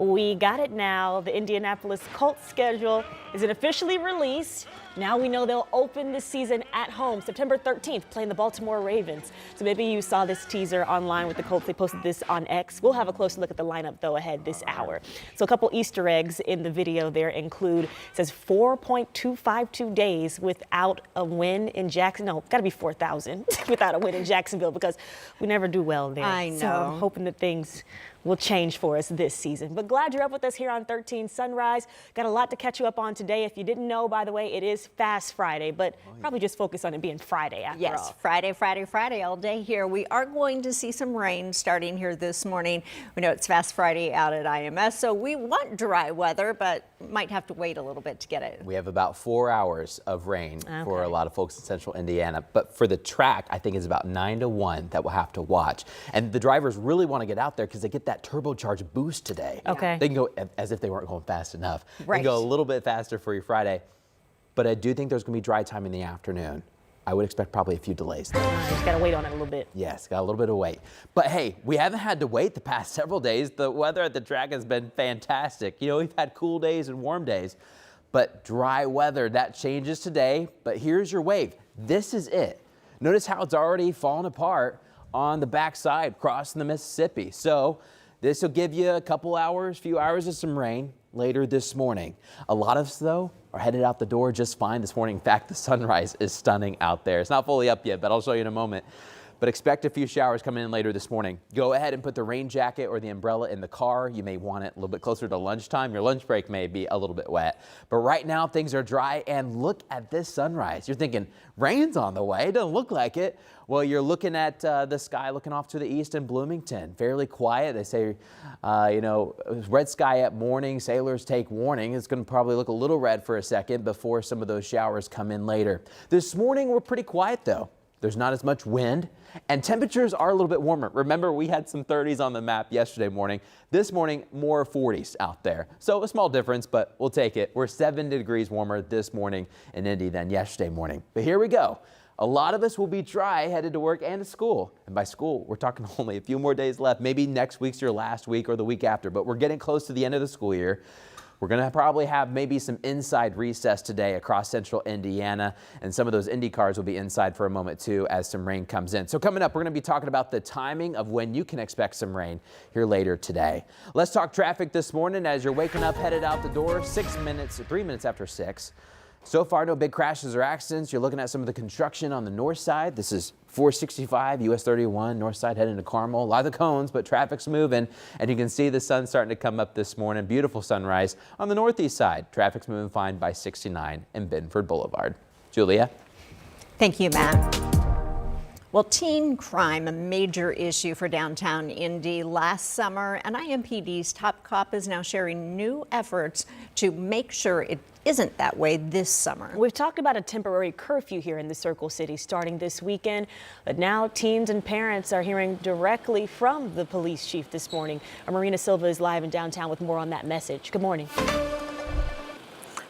We got it now. The Indianapolis Colts schedule is officially released. Now we know they'll open this season at home September 13th, playing the Baltimore Ravens. So maybe you saw this teaser online with the Colts. They posted this on X. We'll have a closer look at the lineup, though, ahead this hour. So a couple Easter eggs in the video there include, it says 4.252 days without a win in Jacksonville. No, it's got to be 4,000 without a win in Jacksonville because we never do well there. I know. So I'm hoping that things will change for us this season. But glad you're up with us here on 13 Sunrise. Got a lot to catch you up on today. If you didn't know, by the way, it is Fast Friday, but probably just focus on it being Friday after all. Yes, Friday all day here. We are going to see some rain starting here this morning. We know it's Fast Friday out at IMS, so we want dry weather, but might have to wait a little bit to get it. We have about 4 hours of rain for a lot of folks in central Indiana, but for the track, I think it's about 9 to 1 that we'll have to watch. And the drivers really want to get out there because they get that turbocharged boost today. Okay. They can go as if they weren't going fast enough. Right. They can go a little bit faster for your Friday, but I do think there's going to be dry time in the afternoon. I would expect probably a few delays there. Just got to wait on it a little bit. Yes, got a little bit of wait. But hey, we haven't had to wait the past several days. The weather at the track has been fantastic. You know, we've had cool days and warm days, but dry weather, that changes today. But here's your wave. This is it. Notice how it's already fallen apart on the backside crossing the Mississippi. So this will give you a couple hours, few hours of some rain later this morning. A lot of us, though, are headed out the door just fine this morning. In fact, the sunrise is stunning out there. It's not fully up yet, but I'll show you in a moment. But expect a few showers coming in later this morning. Go ahead and put the rain jacket or the umbrella in the car. You may want it a little bit closer to lunchtime. Your lunch break may be a little bit wet. But right now, things are dry, and look at this sunrise. You're thinking, rain's on the way. It doesn't look like it. Well, you're looking at the sky looking off to the east in Bloomington. Fairly quiet. They say, you know, red sky at morning. Sailors take warning. It's going to probably look a little red for a second before some of those showers come in later. This morning, we're pretty quiet, though. There's not as much wind, and temperatures are a little bit warmer. Remember, we had some 30s on the map yesterday morning. This morning, more 40s out there. So a small difference, but we'll take it. We're 7 degrees warmer this morning in Indy than yesterday morning. But here we go. A lot of us will be dry headed to work and to school. And by school, we're talking only a few more days left. Maybe next week's your last week or the week after, but we're getting close to the end of the school year. We're going to probably have maybe some inside recess today across central Indiana, and some of those Indy cars will be inside for a moment too as some rain comes in. So coming up, we're going to be talking about the timing of when you can expect some rain here later today. Let's talk traffic this morning as you're waking up, headed out the door, 3 minutes after 6. So far, no big crashes or accidents. You're looking at some of the construction on the north side. This is 465 US 31 north side heading to Carmel. A lot of the cones, but traffic's moving, and you can see the sun starting to come up this morning. Beautiful sunrise on the northeast side. Traffic's moving fine by 69 and Benford Boulevard. Julia. Thank you, Matt. Well, teen crime, a major issue for downtown Indy last summer, and IMPD's top cop is now sharing new efforts to make sure it isn't that way this summer. We've talked about a temporary curfew here in the Circle City starting this weekend, but now teens and parents are hearing directly from the police chief this morning. Our Marina Silva is live in downtown with more on that message. Good morning.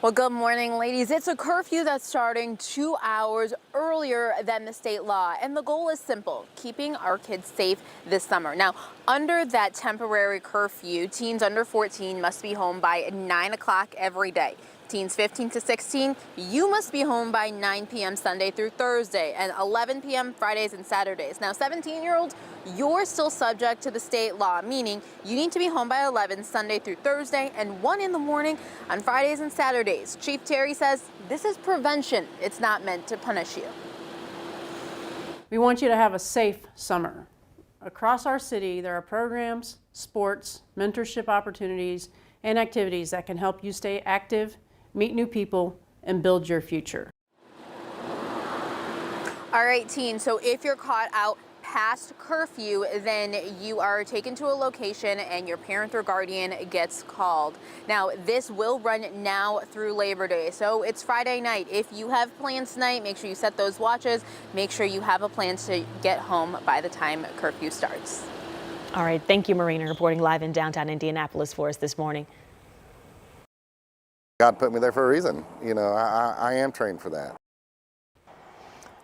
Well, good morning, ladies. It's a curfew that's starting 2 hours earlier than the state law, and the goal is simple: keeping our kids safe this summer. Now, under that temporary curfew, teens under 14 must be home by 9 o'clock every day. Teens 15 to 16, you must be home by 9 p.m. Sunday through Thursday and 11 p.m. Fridays and Saturdays. Now, 17-year-olds, you're still subject to the state law, meaning you need to be home by 11 Sunday through Thursday and 1 in the morning on Fridays and Saturdays. Chief Terry says this is prevention. It's not meant to punish you. We want you to have a safe summer. Across our city, there are programs, sports, mentorship opportunities, and activities that can help you stay active, meet new people, and build your future. All right, teens, so if you're caught out past curfew, then you are taken to a location and your parent or guardian gets called. Now, this will run now through Labor Day, so it's Friday night. If you have plans tonight, make sure you set those watches. Make sure you have a plan to get home by the time curfew starts. All right, thank you, Marina, reporting live in downtown Indianapolis for us this morning. God put me there for a reason. You know, I am trained for that.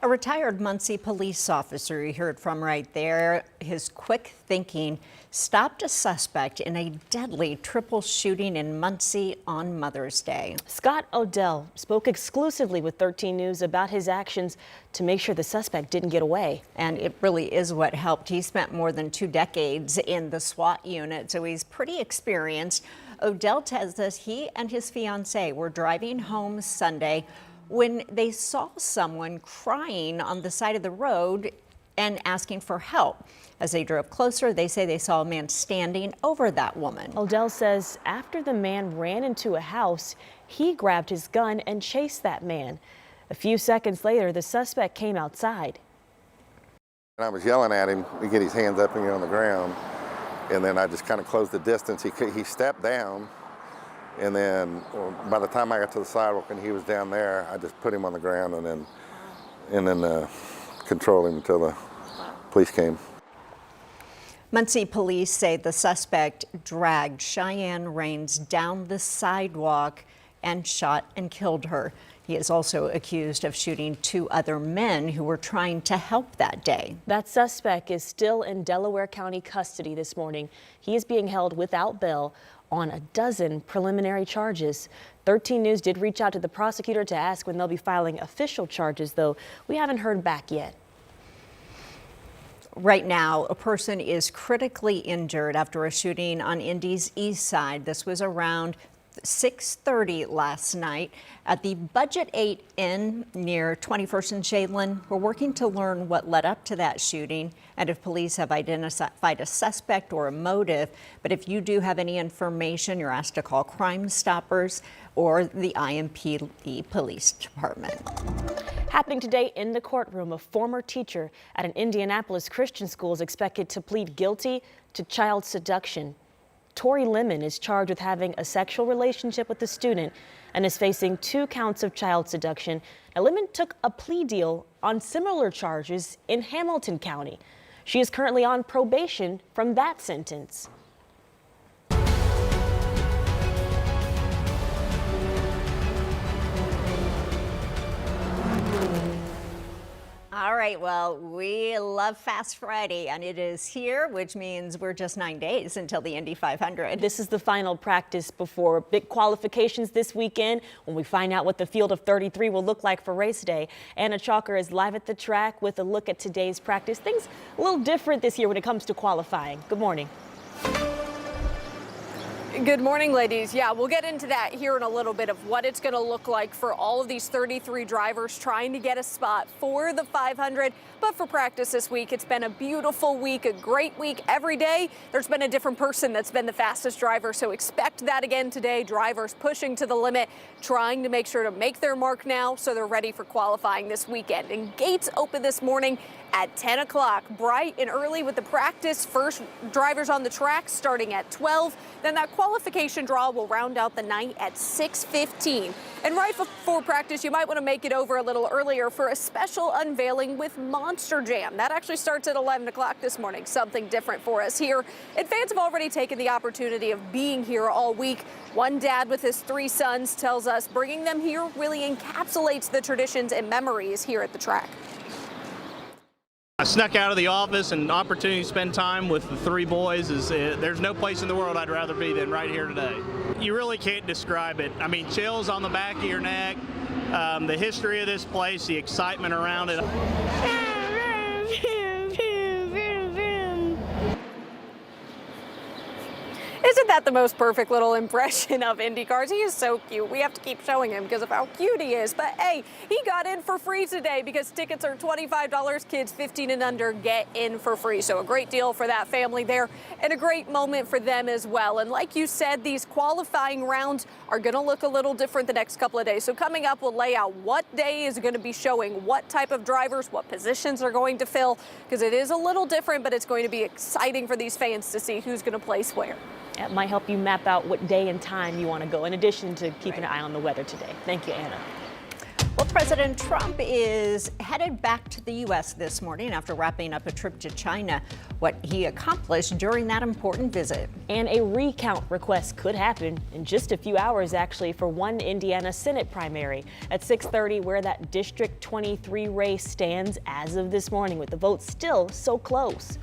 A retired Muncie police officer you heard from right there, his quick thinking stopped a suspect in a deadly triple shooting in Muncie on Mother's Day. Scott Odell spoke exclusively with 13 News about his actions to make sure the suspect didn't get away. And it really is what helped. He spent more than 2 decades in the SWAT unit, so he's pretty experienced. Odell tells us he and his fiancée were driving home Sunday when they saw someone crying on the side of the road and asking for help. As they drove closer, they say they saw a man standing over that woman. Odell says after the man ran into a house, he grabbed his gun and chased that man. A few seconds later, the suspect came outside. And I was yelling at him to get his hands up and get on the ground. And then I just kind of closed the distance. He stepped down. And then by the time I got to the sidewalk and he was down there, I just put him on the ground and then controlled him until the police came. Muncie police say the suspect dragged Cheyenne Rains down the sidewalk and shot and killed her. He is also accused of shooting 2 other men who were trying to help that day. That suspect is still in Delaware County custody this morning. He is being held without bail on a dozen preliminary charges. 13 News did reach out to the prosecutor to ask when they'll be filing official charges, though we haven't heard back yet. Right now, a person is critically injured after a shooting on Indy's east side. This was around 6:30 last night at the Budget 8 Inn near 21st and Shadeland. We're working to learn what led up to that shooting and if police have identified a suspect or a motive. But if you do have any information, you're asked to call Crime Stoppers or the IMPD Police Department. Happening today in the courtroom, a former teacher at an Indianapolis Christian school is expected to plead guilty to child seduction. Tori Lemon is charged with having a sexual relationship with the student and is facing 2 counts of child seduction. Now, Lemon took a plea deal on similar charges in Hamilton County. She is currently on probation from that sentence. All right, well, we love Fast Friday, and it is here, which means we're just 9 days until the Indy 500. This is the final practice before big qualifications this weekend when we find out what the field of 33 will look like for race day. Anna Chalker is live at the track with a look at today's practice. Things a little different this year when it comes to qualifying. Good morning. Good morning, ladies. Yeah, we'll get into that here in a little bit of what it's going to look like for all of these 33 drivers trying to get a spot for the 500. But for practice this week, it's been a beautiful week, a great week every day. There's been a different person that's been the fastest driver, so expect that again today. Drivers pushing to the limit, trying to make sure to make their mark now so they're ready for qualifying this weekend. And gates open this morning at 10 o'clock, bright and early with the practice. First drivers on the track starting at 12. Then that qualification draw will round out the night at 6:15. And right before practice, you might want to make it over a little earlier for a special unveiling with Monster Jam. That actually starts at 11 o'clock this morning, something different for us here. And fans have already taken the opportunity of being here all week. One dad with his 3 sons tells us bringing them here really encapsulates the traditions and memories here at the track. I snuck out of the office, and opportunity to spend time with the 3 boys is there's no place in the world I'd rather be than right here today. You really can't describe it. I mean, chills on the back of your neck, the history of this place, the excitement around it. Isn't that the most perfect little impression of Indy cars? He is so cute. We have to keep showing him because of how cute he is. But hey, he got in for free today because tickets are $25. Kids 15 and under get in for free. So a great deal for that family there and a great moment for them as well. And like you said, these qualifying rounds are going to look a little different the next couple of days. So coming up, we'll lay out what day is going to be showing what type of drivers, what positions are going to fill, because it is a little different, but it's going to be exciting for these fans to see who's going to place where. It might help you map out what day and time you want to go, in addition to keeping an eye on the weather today. Thank you, Anna. Well, President Trump is headed back to the U.S. this morning after wrapping up a trip to China. What he accomplished during that important visit. And a recount request could happen in just a few hours, actually, for one Indiana Senate primary at 6:30, where that District 23 race stands as of this morning, with the vote still so close.